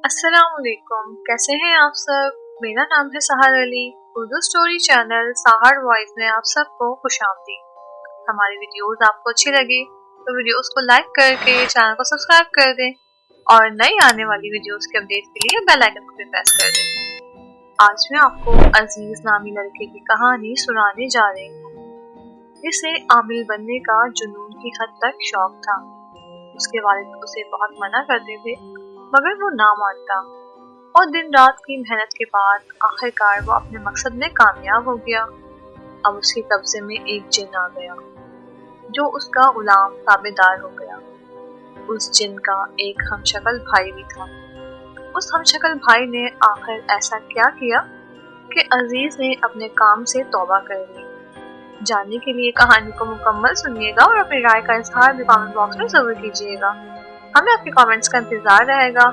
अस्सलाम वालेकुम, कैसे हैं आप सब। मेरा नाम है सहार अली। उर्दू स्टोरी चैनल सहार वॉइस में आप सबको खुशामदीद। हमारी वीडियोस आपको अच्छी लगे तो वीडियोस को लाइक करके चैनल को सब्सक्राइब कर दें और नई आने वाली वीडियोस के अपडेट के लिए बेल आइकन को भी प्रेस कर दें। आज मैं आपको अजीज नामी लड़के की कहानी सुनाने जा रही हूँ। इसे आमिल बनने का जुनून की हद तक शौक था। उसके वालिद उसे बहुत मना करते थे मगर वो ना मानता और दिन रात की मेहनत के बाद आखिरकार वो अपने मकसद में कामयाब हो गया। अब उसके कब्जे में एक जिन आ गया जो उसका गुलाम ताबेदार हो गया। उस जिन का एक हमशक्ल भाई भी था। उस हमशक्ल भाई ने आखिर ऐसा क्या किया कि अजीज ने अपने काम से तौबा कर ली। जानने के लिए कहानी को मुकम्मल सुनिएगा और अपनी राय का इजहार भी कमेंट बॉक्स में जरूर कीजिएगा। हमें आपके कमेंट्स का इंतजार रहेगा।